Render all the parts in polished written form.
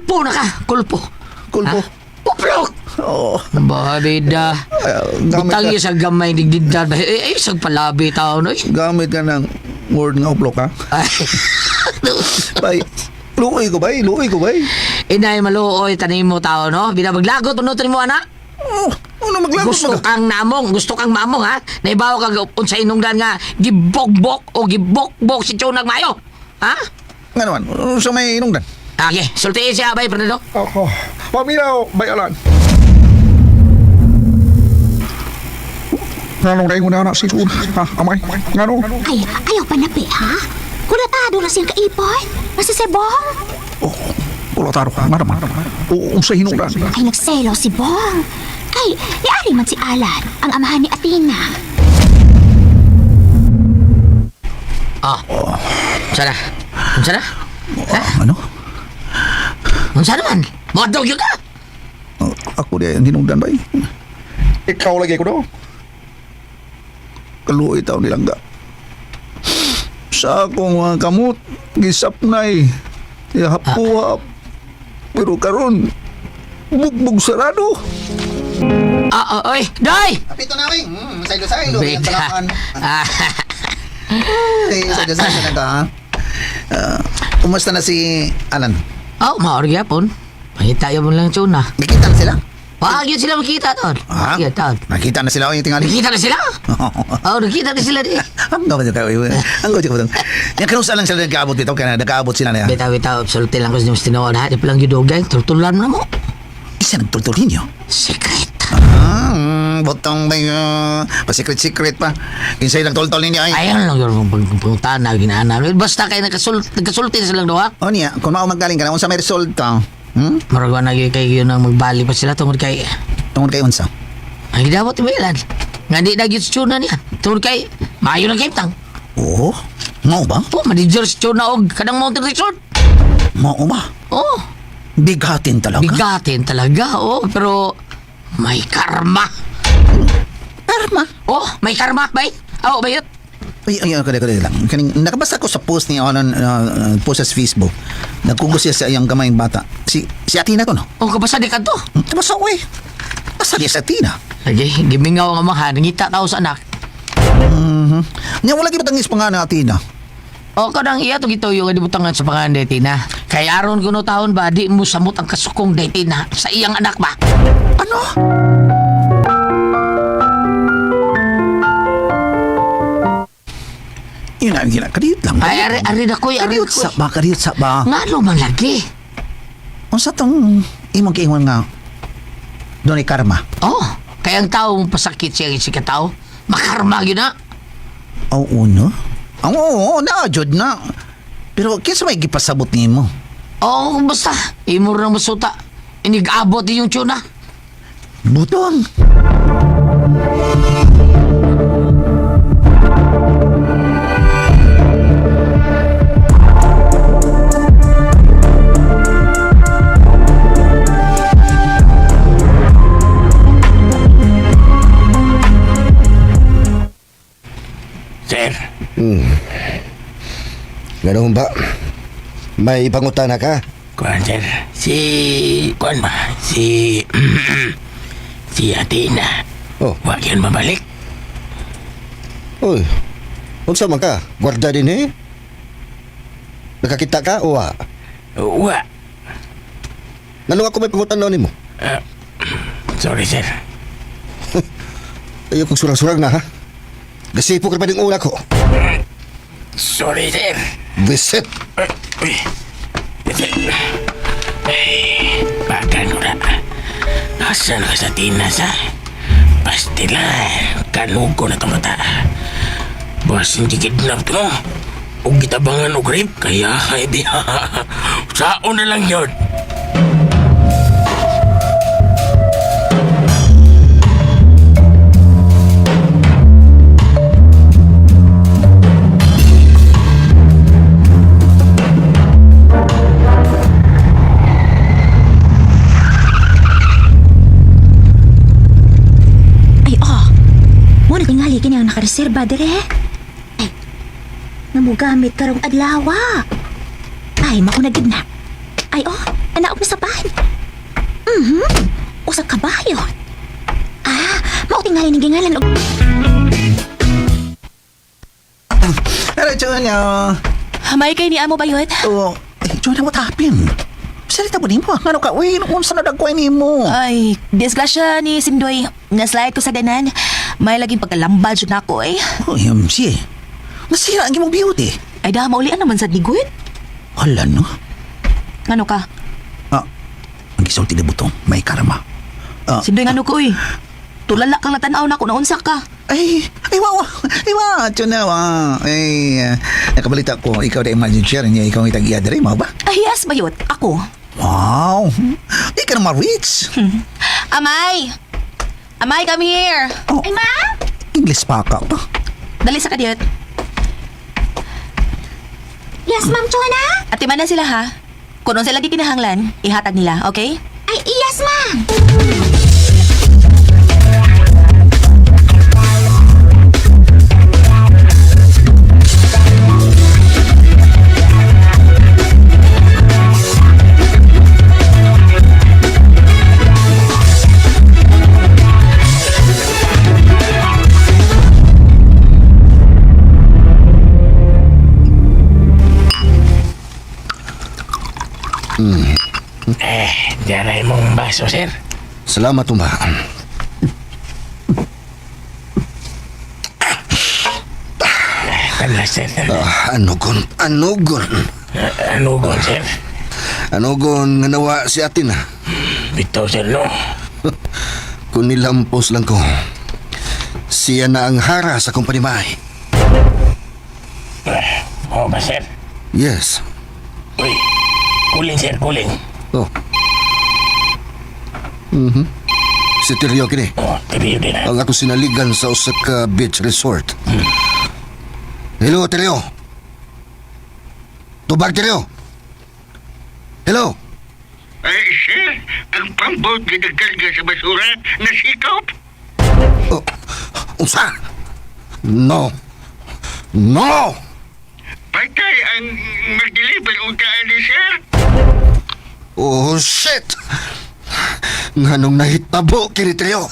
Kulpo na ka, kulpo. Kulpo. Uplok! Oo. Babida. Gamit Butang ka, iya sa gamay digdidad. Isang palabi tao no. gamit ka ng word nga uplok ha. Ay. Bay, luoy ko bay, luoy ko bay. Inay maluoy tanim mo tao no. Bida maglagot unutin mo anak. Oh, ano maglagot Gusto mag... kang namong, gusto kang mamong ha. Naibaw ka unsa inungdan nga gibogbok o gibokbok si Chunag Mayo. Ha? Nga naman, sa may inungdan. Okay, sultiin siya bay Fernando. Ako, paminaw, bayalan. Nanong na yung anak si Sud, ha, amay, nanong. Ay, ayaw pa na pe, ha? Kulatado na siyang kaipon. Nasa si Bong. Oh, wala taro ka, nga naman. O, sa hinungdan. Ay, nagselo si Bong. Kay, niari man si Alan, ang amahan ni Athena. Sana? Unsa na? Ano? Unsa naman? Modog yun ka? Ako di ang hinungdan ba Ikaw lagi ko daw. Kaluoy tao nilang ga. Sa akong mga kamot, gisap na Hapuhap. Pero karon bugbog sarado. Oy, Doy! Apito na, wing. Saylo-saylo. Yan Beka. talakan. Saylo-saylo na ka, ha? Kumusta na si Alan? Maori yapon. Pahita yun mo lang Chuna. Nakita na sila? Wag yun sila makita ton. Ha? Makita ton. Nakita na sila o yung tingali? Nakita na sila? Nakita na sila di. Ang gawin ka, ang gawin ka. Yan kanusa lang sila nagkaabot dito, kaya nagkaabot sila na yan. Bitaw, absolute lang ko sa mas tinawa na. Di palang yudogay, turtulan mo na mo. Isa nagtultul ninyo. Secret. Botong may pa-secret pa. Kinsay nagtultul ninyo ay. Ayan lang yun pagpuntaan na ginaan. Basta kayo nagkasulti na silang dawa. O niya, kung magaling ka na, unsa may result ka? Maragwa na kayo yun ang magbali pa sila tungkol kay... Tungkol kay unsa? Ang gidawat ni Milan. Nga di na yun sa Chuna niya. Tungkol kay... Maayo ng kaimtang. Oo? Mao ba? Manager sa Chuna og kadang mountain resort. Mao ba? Bigatin talaga? Bigatin talaga, pero may karma. Karma? May karma, bay? Bayot. Ay, kada lang. Nakabasa ko sa post niya post sa Facebook. Nagkugos siya sa iyang gamayng bata. Si Athena to, no? Kabasa di ka to. Kabasa ko eh. Basta niya sa Athena. Lagi, gimingaw ang mga nangita tao sa anak. Niya wala gibatangis pa nga na Athena. Kadang iya to gito yung adibutangan sa pangalan dati na. Kaya aron kuno taon ba, di mo samot ang kasukong dati na sa iyang anak ba? Ano? Yun na, kadiyot lang. Ay, ari na ko'y, ari na Kadiyot sa ko'y. ba, kadiyot sa ba? Nga naman lagi. Unsa tong imong kiingon nga doon ay karma? Kaya ang tao mong pasakit siya si katao, makarma yun na. Oo, no? Oo, na-jud na. Pero kinsa may gipasabot nimo? Basta, imor na masuta. Inig-abot din yung Chuna. Butong. Sir. Ganun ba? May pangutana ka? Kuan, sir. Kuan ba? Si Athena. Oh, Huwag yun mabalik. uy. Unsa man ka? Guarda din eh? Nakakita ka o wa? Wa. Nalung ako may pangutana nimo. Sorry, sir. Ayaw kong surang-surang na ha? Gasipo ka pa ng una ko. Sorry, sir. Visit. Uy. Bagano na. Asan ka sa tinas, ha? Pastilan. Kanugo na itong mata. Bas, hindi kidnap to, no? O gitabangan o grip. Kaya, hindi ha. Saan na lang yun? Muna tingali kini ang nakareserba dire. Ay, namugamit karong adlawa. Ay, makunagid na. Ay, Naog na sa bahay. Usa ka bayo. Mao tingali ning gingalan og Pero, Junior. Hamay kay ni amo bayot. Oo. Junior, what happened? Salita mo din mo. Ano ka? Uy, kung saan nadagkway ni mo? Ay, disgrasya ni Sindoy. Naslide ko sa ganan. May laging pagkalambal jud nako eh. Uy, siya. Nasira ang imong beauty. Ay da maulian naman sa digud. Hala, no? Ngano ka? Ang gisulti ni Butong, may karma. Sindoy ngano ko eh. Tulala kang natanaw nako naunsa ka. Ay, Junior, nakabalita ko, ikaw na manager niya, ikaw ang itag-iya dere, mo ba? Ay yes bayot. Ako. Wow, di ka naman rich. Amay! Amay, come here! Ay, ma? English pa ka pa. Dali sa kadiyot. Yes, Ma'am Chona? Ati man na sila ha. Kung sila lagi kinahanglan, ihatag nila, okay? Ay, yes, ma'am. Diyaray mong baso, sir. Salamat, Tumba. Kanlas, sir. Anugon. Anugon, sir. Anugon nga nawa si atin. Bitaw, sir, no? Kung nilampos lang ko, siya na ang hara sa kumpanimahay. Oo ba, sir? Yes. Uy, kuling, sir, kuling. Oh. Si Teryo kini. Oh, tiriyo din, ha? Ang ato sinaligan sa Osaka Beach Resort. Hello, Teryo. Tubag, Teryo. Hello. Ay, sir, ang pambot ginagalga sa basura, nasikop. Oh, unsa? No. No! Patay ang mag-deliver utaan ni sir. Oh, shit! Nganong nahitabo, kini Teryo?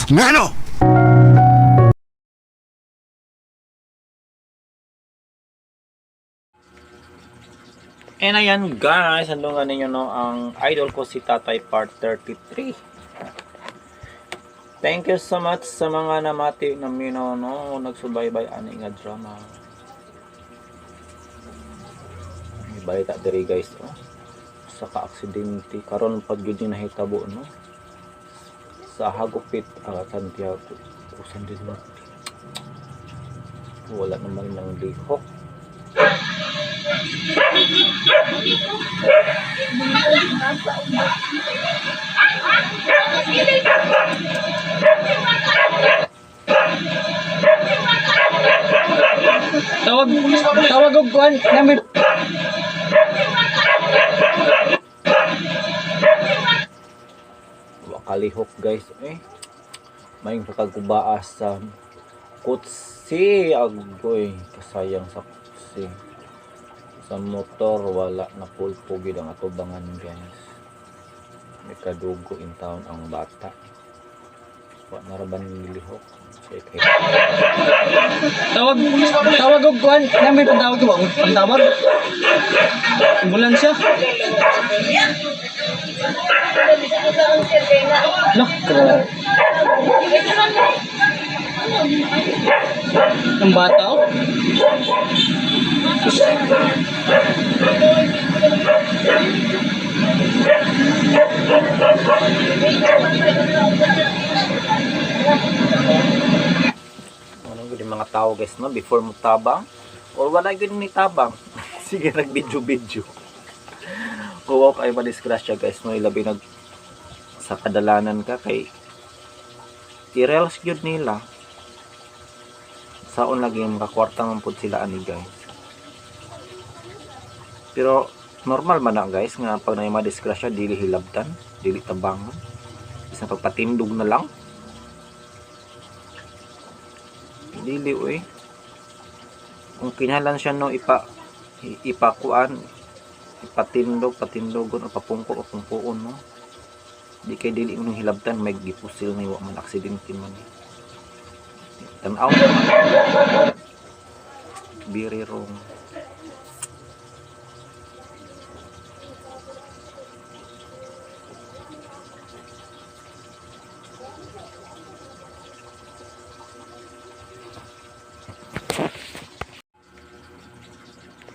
Ngano? And ayan guys, handungan ninyo no ang idol ko si Tatay Part 33. Thank you so much sa mga namati na mino no nagsubaybay ani nga drama. May balita diri guys oh. Sa ka-aksidente karon pag gyud nahitabo no. Sa Hagupit Santiago usan din mo. Wala naman ng lihok. Tawag og kuan namin. Wakalihok guys eh. May kakagubaas sa kutsi agoy kasayang sa kutsi. Sa motor wala na pulpo gid ang atubangan guys. May kadugo in town ang bata. Wa naraban nilihok. Check it. Tawag og kuan namin pantawag ko pantawag. Ambulansya. Loh, ang bata oh. Anong gud mga tao guys no before mo tabang or wala gud ni tabang. Sige nag video. Kuwak ay madisgrasya guys no ilabi nag sa kadalanan ka kay i-reels gyud nila saon lagi yung makakwartang pud sila ani guys. Pero normal man na guys nga pag na madisgrasya dili hilabtan, dili tabangan. Isang pagpatindog na lang. Dili uy. Kung kinalan siya no ipakuan patindogon o papungko no. Di kay dili mo hilabtan may gipusil na iwa man aksidente man. Tanaw naman. Very wrong.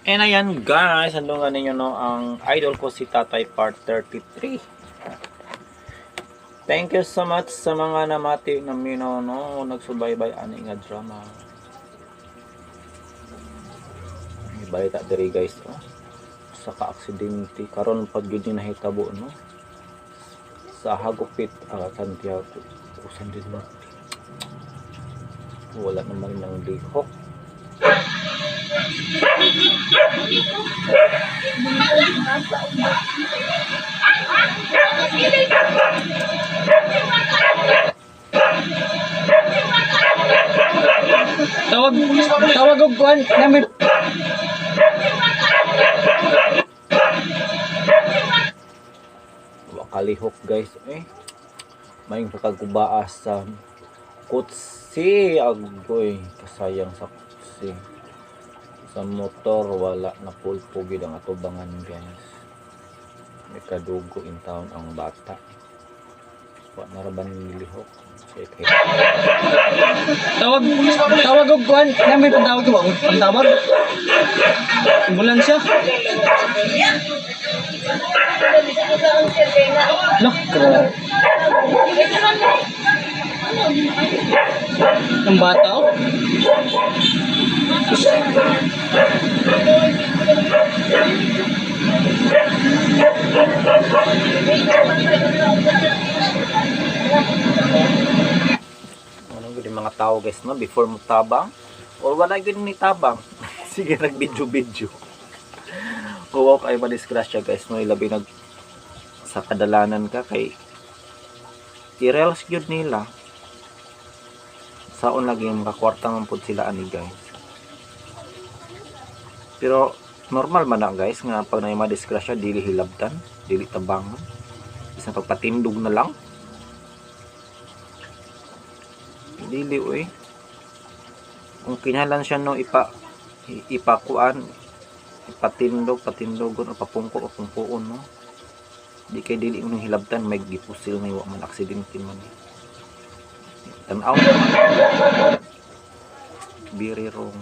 And ayan guys, handungan ninyo no ang idol ko si Tatay Part 33. Thank you so much sa mga namati na mino no nagsubaybay ani nga drama. May balita diri guys no. Sa ka-aksidente karon pag gyud ni nahitabo no. Sa Hagupit Santiago usan din mo. Wala naman ng lihok. Tawag og kuan namin. Wakalihok guys may pagkubaas sa kutsi agoy kasayang sa kutsi sa motor wala na pulpo gid ang atubangan guys. May kadugo in town ang bata. Wa naraban nilihok. Tawag og kuan namin pantawag ko ba? Pantawag. Ambulansya. No. Ang bata oh. Anong gud mga tao guys no before mo tabang or wala gud ni tabang. Sige nag video. Kuwak ay madisgrasya guys no ilabi nag sa kadalanan ka kay i-reels gyud nila. Saon lagi yung makakwarta man pud sila ani guys. Pero normal man na guys nga pag na madisgrasya dili hilabtan, dili tabangan. Isang pagpatindog na lang. Dili oy. Kung kinahanglan siya no ipakuan patindogon o papungko no. Di kay dili mo hilabtan may gipusil na iwa man aksidente man. Tanaw naman. Very wrong.